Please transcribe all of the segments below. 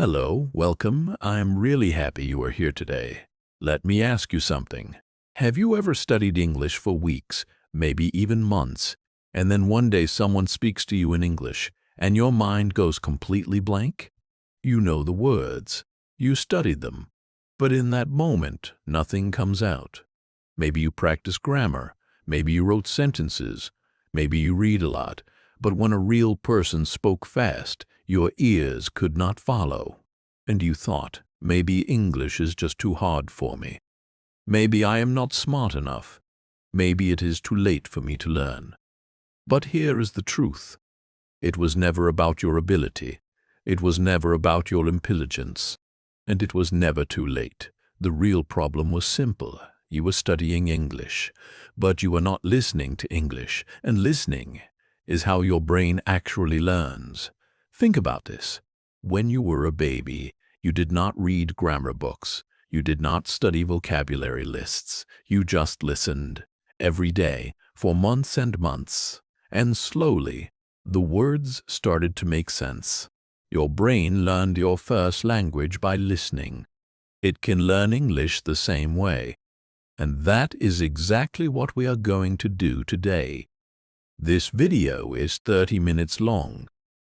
Hello, welcome. I'm really happy you are here today. Let me ask you something. Have you ever studied English for weeks, maybe even months, and then one day someone speaks to you in English and your mind goes completely blank? You know the words, you studied them, but in that moment, nothing comes out. Maybe you practice grammar, maybe you wrote sentences, maybe you read a lot, but when a real person spoke fast, your ears could not follow. And you thought, maybe English is just too hard for me. Maybe I am not smart enough. Maybe it is too late for me to learn. But here is the truth. It was never about your ability. It was never about your intelligence. And it was never too late. The real problem was simple. You were studying English, but you were not listening to English, and listening is how your brain actually learns. Think about this. When you were a baby, you did not read grammar books. You did not study vocabulary lists. You just listened every day for months and months. And slowly, the words started to make sense. Your brain learned your first language by listening. It can learn English the same way. And that is exactly what we are going to do today. This video is 30 minutes long,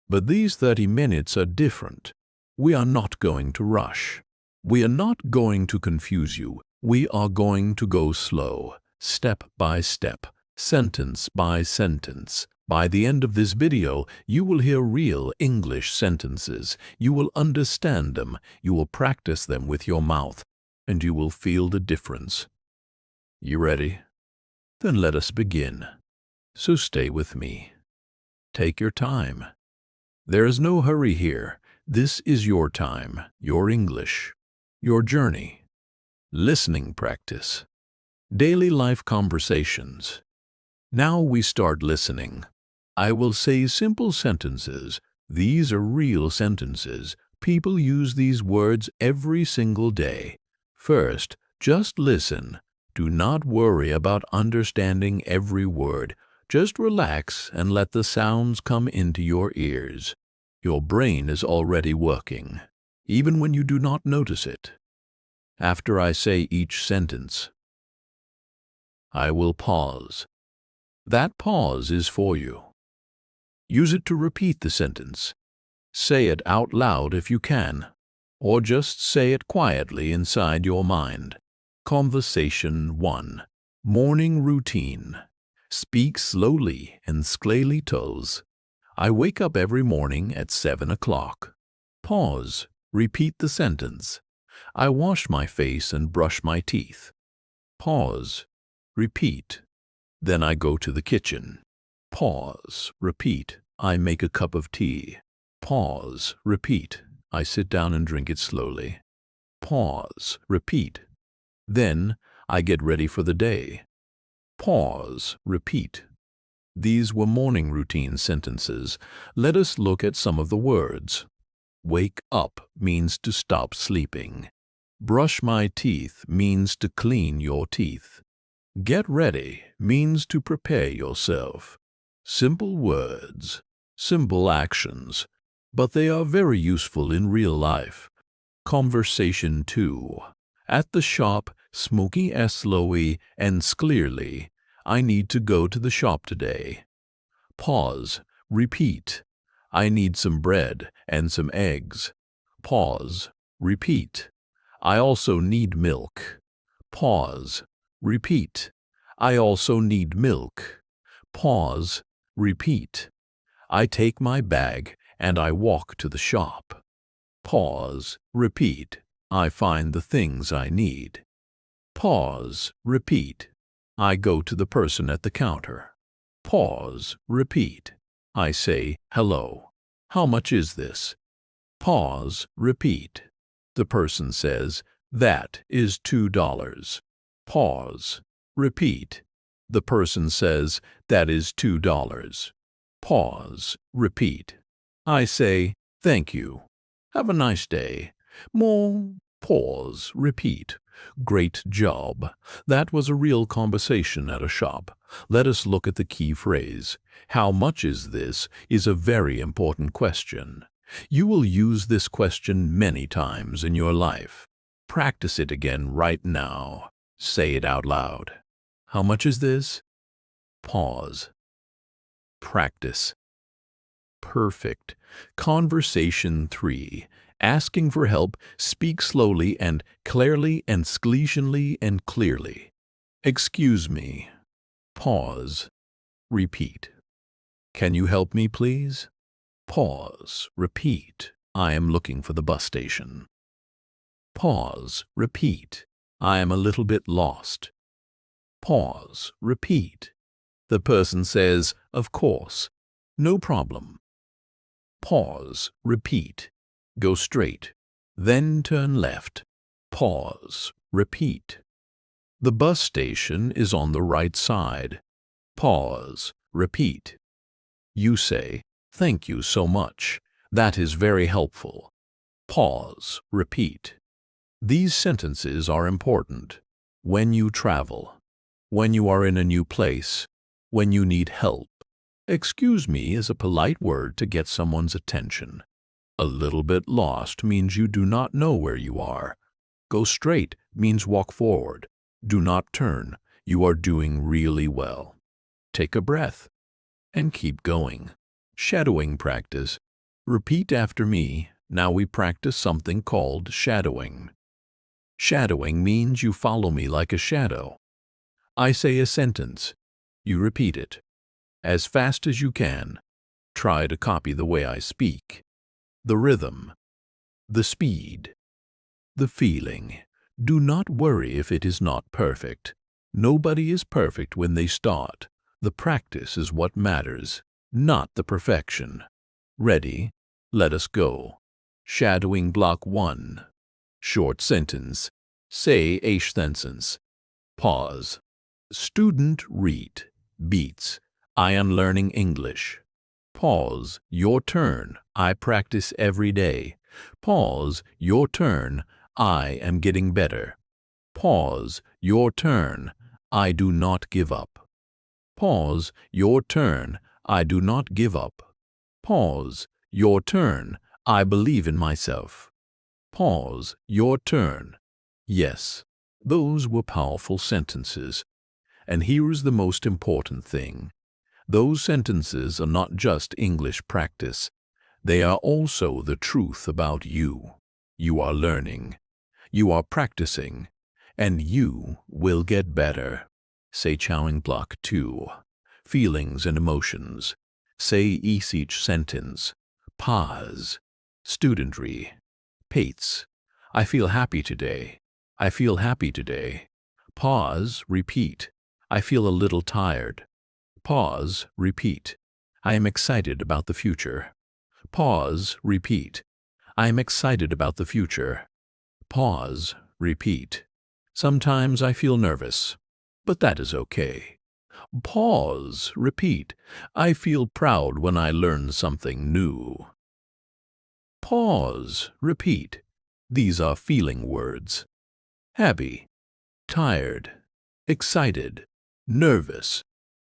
but these 30 minutes are different. We are not going to rush. We are not going to confuse you. We are going to go slow, step by step, sentence by sentence. By the end of this video, you will hear real English sentences. You will understand them. You will practice them with your mouth, and you will feel the difference. You ready? Then let us begin. So stay with me. Take your time. There is no hurry here. This is your time, your English, your journey. Listening practice. Daily life conversations. Now we start listening. I will say simple sentences. These are real sentences. People use these words every single day. First, just listen. Do not worry about understanding every word. Just relax and let the sounds come into your ears. Your brain is already working, even when you do not notice it. After I say each sentence, I will pause. That pause is for you. Use it to repeat the sentence. Say it out loud if you can, or just say it quietly inside your mind. Conversation 1. Morning routine. Speak slowly and slightly toes. I wake up every morning at 7 o'clock. Pause. Repeat the sentence. I wash my face and brush my teeth. Pause. Repeat. Then I go to the kitchen. Pause. Repeat. I make a cup of tea. Pause. Repeat. I sit down and drink it slowly. Pause. Repeat. Then I get ready for the day. Pause. Repeat. These were morning routine sentences. Let us look at some of the words. Wake up means to stop sleeping. Brush my teeth means to clean your teeth. Get ready means to prepare yourself. Simple words, simple actions, but they are very useful in real life. Conversation 2. At the shop, smoky slowly and clearly. I need to go to the shop today. Pause. Repeat. I need some bread and some eggs. Pause. Repeat. I also need milk. Pause. Repeat. I also need milk. Pause. Repeat. I take my bag and I walk to the shop. Pause. Repeat. I find the things I need. Pause. Repeat. I go to the person at the counter. Pause. Repeat. I say, hello. How much is this? Pause. Repeat. The person says, that is $2. Pause. Repeat. The person says, that is $2. Pause. Repeat. I say, thank you. Have a nice day. More. Pause. Repeat. Great job. That was a real conversation at a shop. Let us look at the key phrase. How much is this is a very important question. You will use this question many times in your life. Practice it again right now. Say it out loud. How much is this? Pause. Practice. Perfect. Conversation 3. Asking for help, speak slowly and clearly and scletionally and clearly. Excuse me. Pause. Repeat. Can you help me, please? Pause. Repeat. I am looking for the bus station. Pause. Repeat. I am a little bit lost. Pause. Repeat. The person says, of course. No problem. Pause. Repeat. Go straight. Then turn left. Pause. Repeat. The bus station is on the right side. Pause. Repeat. You say, thank you so much. That is very helpful. Pause. Repeat. These sentences are important. When you travel. When you are in a new place. When you need help. Excuse me is a polite word to get someone's attention. A little bit lost means you do not know where you are. Go straight means walk forward. Do not turn. You are doing really well. Take a breath and keep going. Shadowing practice. Repeat after me. Now we practice something called shadowing. Shadowing means you follow me like a shadow. I say a sentence. You repeat it. As fast as you can. Try to copy the way I speak. The rhythm. The speed. The feeling. Do not worry if it is not perfect. Nobody is perfect when they start. The practice is what matters, not the perfection. Ready? Let us go. Shadowing block 1. Short sentence. Say a sentence. Pause. Student read. Beats. I am learning English. Pause. Your turn. I practice every day. Pause. Your turn. I am getting better. Pause. Your turn. I do not give up. Pause. Your turn. I do not give up. Pause. Your turn. I believe in myself. Pause. Your turn. Yes, those were powerful sentences. And here is the most important thing. Those sentences are not just English practice. They are also the truth about you. You are learning. You are practicing. And you will get better. Say Shadowing block 2. Feelings and emotions. Say each sentence. Pause. Studentry. Pates. I feel happy today. I feel happy today. Pause. Repeat. I feel a little tired. Pause. Repeat. I am excited about the future. Pause. Repeat. I am excited about the future. Pause. Repeat. Sometimes I feel nervous, but that is okay. Pause. Repeat. I feel proud when I learn something new. Pause. Repeat. These are feeling words. Happy, tired, excited, nervous,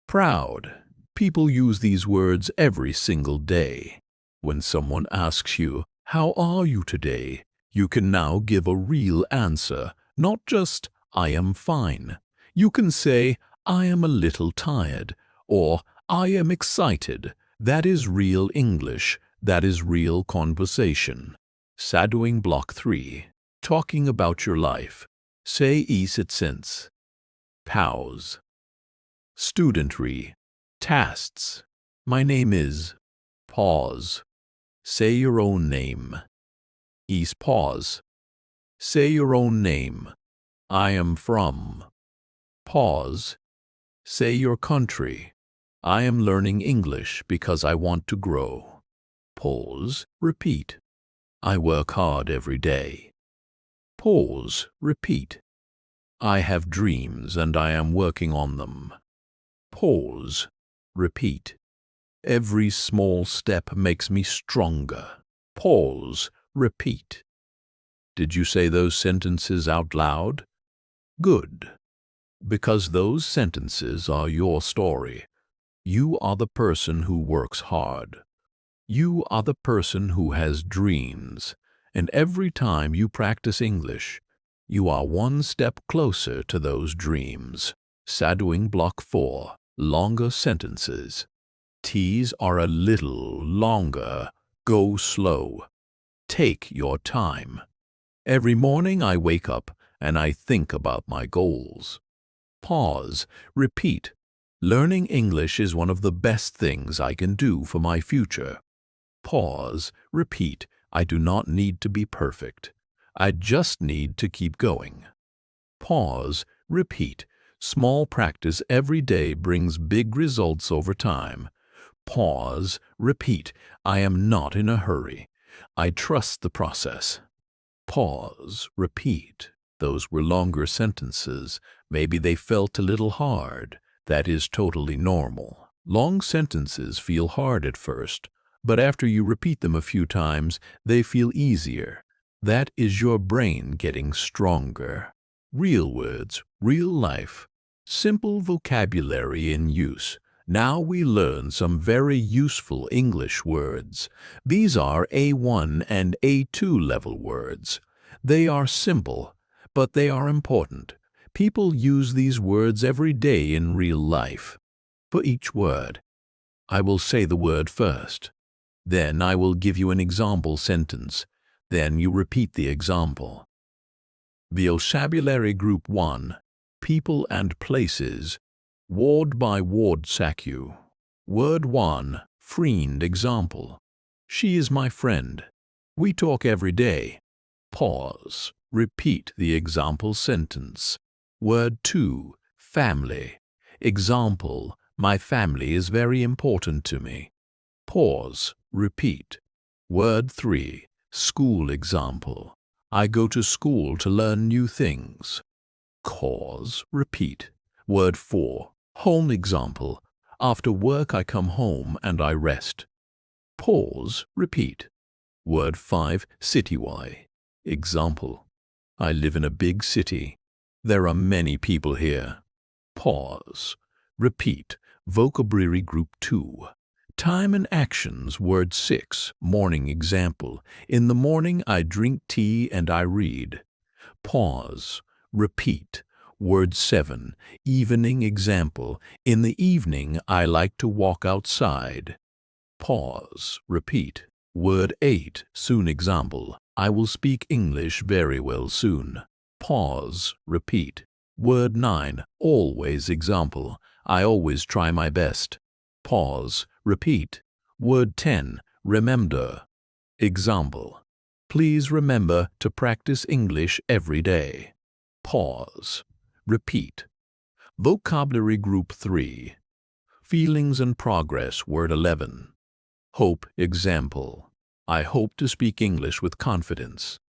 proud. People use these words every single day. When someone asks you, "How are you today?" you can now give a real answer, not just, "I am fine." You can say, "I am a little tired," or "I am excited." That is real English. That is real conversation. Shadowing block 3. Talking about your life. Say each sentence. Pause. Studentry. Tasks. My name is. Pause. Say your own name. Ease pause. Say your own name. I am from. Pause. Say your country. I am learning English because I want to grow. Pause. Repeat. I work hard every day. Pause. Repeat. I have dreams and I am working on them. Pause. Repeat. Every small step makes me stronger. Pause. Repeat. Did you say those sentences out loud? Good. Because those sentences are your story. You are the person who works hard. You are the person who has dreams, and every time you practice English, you are one step closer to those dreams. Shadowing Block 4. Longer sentences. T's are a little longer. Go slow. Take your time. Every morning I wake up and I think about my goals. Pause. Repeat. Learning English is one of the best things I can do for my future. Pause. Repeat. I do not need to be perfect. I just need to keep going. Pause. Repeat. Small practice every day brings big results over time. Pause. Repeat. I am not in a hurry. I trust the process. Pause. Repeat. Those were longer sentences. Maybe they felt a little hard. That is totally normal. Long sentences feel hard at first, but after you repeat them a few times, they feel easier. That is your brain getting stronger. Real words, real life. Simple vocabulary in use. Now we learn some very useful English words. These are A1 and A2 level words. They are simple, but they are important. People use these words every day in real life. For each word, I will say the word first. Then I will give you an example sentence. Then you repeat the example. Vocabulary Group 1. People and places. Word by word Saku. Word 1. Friend example. She is my friend. We talk every day. Pause. Repeat the example sentence. Word 2. Family. Example. My family is very important to me. Pause. Repeat. Word 3. School example. I go to school to learn new things. Pause. Repeat. Word 4. Home example. After work I come home and I rest. Pause. Repeat. Word 5. Citywide. Example. I live in a big city. There are many people here. Pause. Repeat. Vocabulary Group 2. Time and actions. Word 6. Morning example. In the morning I drink tea and I read. Pause. Repeat. Word 7. Evening example. In the evening I like to walk outside. Pause. Repeat. Word 8. Soon example. I will speak English very well soon. Pause. Repeat. Word 9. Always example. I always try my best. Pause. Repeat. Word 10. Remember. Example. Please remember to practice English every day. Pause. Repeat. Vocabulary Group 3. Feelings and progress. Word 11. Hope example. I hope to speak English with confidence.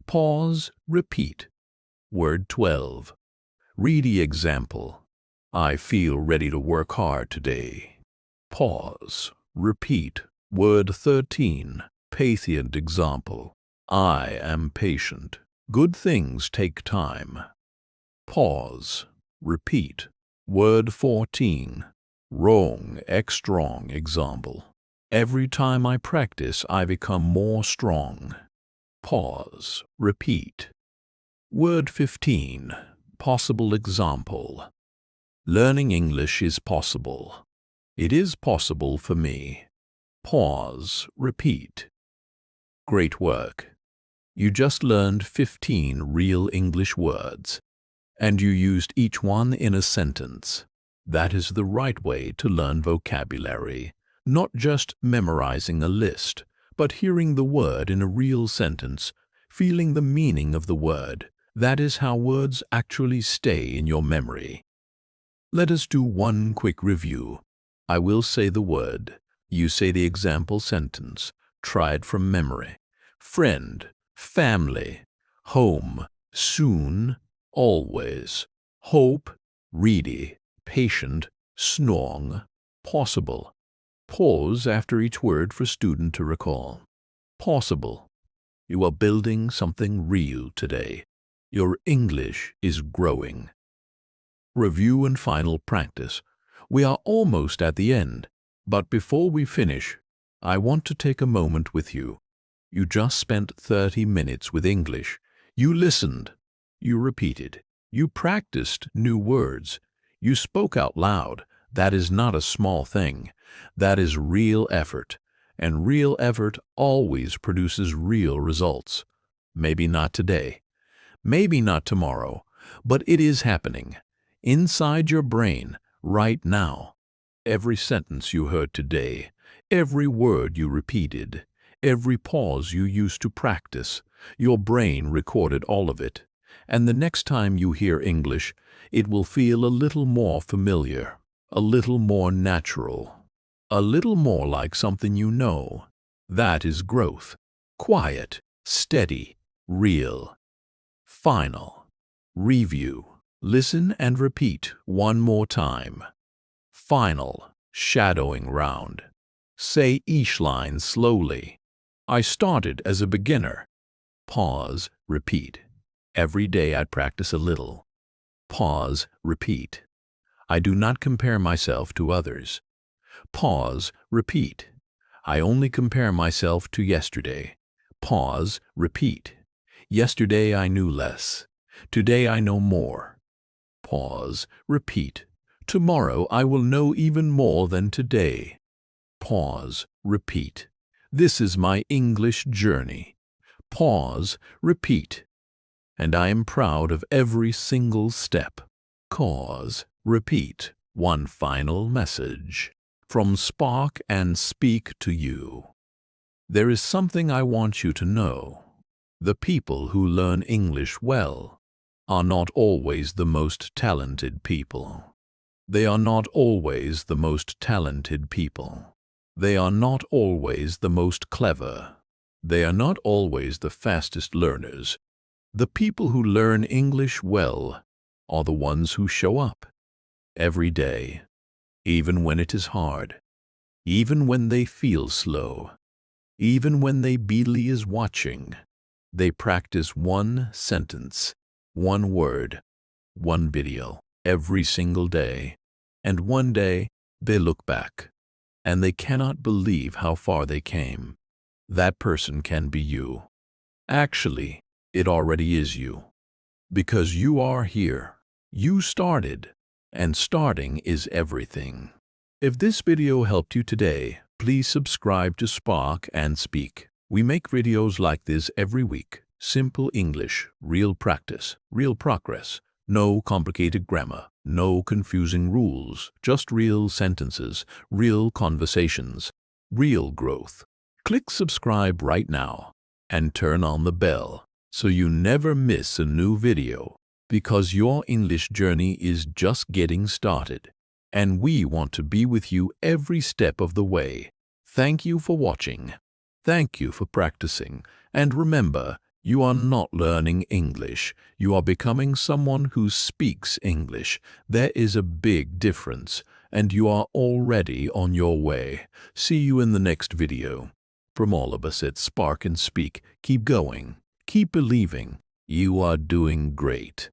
Pause. Repeat. Word 12. Ready example. I feel ready to work hard today. Pause. Repeat. Word 13. Patient example. I am patient. Good things take time. Pause. Repeat. Word 14. Wrong, strong example. Every time I practice, I become more strong. Pause. Repeat. Word 15. Possible example. Learning English is possible. It is possible for me. Pause. Repeat. Great work. You just learned 15 real English words, and you used each one in a sentence. That is the right way to learn vocabulary, not just memorizing a list, but hearing the word in a real sentence, feeling the meaning of the word. That is how words actually stay in your memory. Let us do one quick review. I will say the word. You say the example sentence. Try it from memory. Friend, family, home, soon, always, hope, ready, patient, strong, possible. Pause after each word for student to recall. Possible. You are building something real today. Your English is growing. Review and final practice. We are almost at the end, but before we finish, I want to take a moment with you. You just spent 30 minutes with English. You listened. You repeated. You practiced new words. You spoke out loud. That is not a small thing. That is real effort. And real effort always produces real results. Maybe not today. Maybe not tomorrow. But it is happening. Inside your brain, right now. Every sentence you heard today, every word you repeated, every pause you used to practice, your brain recorded all of it. And the next time you hear English, it will feel a little more familiar, a little more natural, a little more like something you know. That is growth. Quiet, steady, real. Final. Review. Listen and repeat one more time. Final, shadowing round. Say each line slowly. I started as a beginner. Pause, repeat. Every day I practice a little. Pause, repeat. I do not compare myself to others. Pause, repeat. I only compare myself to yesterday. Pause, repeat. Yesterday I knew less. Today I know more. Pause, repeat. Tomorrow I will know even more than today. Pause, repeat. This is my English journey. Pause, repeat. And I am proud of every single step. Pause, repeat. One final message from Spark and Speak to you. There is something I want you to know. The people who learn English well are not always the most talented people. They are not always the most talented people. They are not always the most clever. They are not always the fastest learners. The people who learn English well are the ones who show up every day, even when it is hard, even when they feel slow, even when they barely is watching. They practice one sentence, one word, one video every single day. And one day they look back and they cannot believe how far they came. That person can be you. Actually, it already is you. Because you are here. You started. And starting is everything. If this video helped you today, please subscribe to Spark and Speak. We make videos like this every week. Simple English, real practice, real progress. No complicated grammar, no confusing rules, just real sentences, real conversations, real growth. Click subscribe right now and turn on the bell so you never miss a new video, because your English journey is just getting started and we want to be with you every step of the way. Thank you for watching. Thank you for practicing. And remember, you are not learning English. You are becoming someone who speaks English. There is a big difference, and you are already on your way. See you in the next video. From all of us at Spark and Speak, keep going. Keep believing. You are doing great.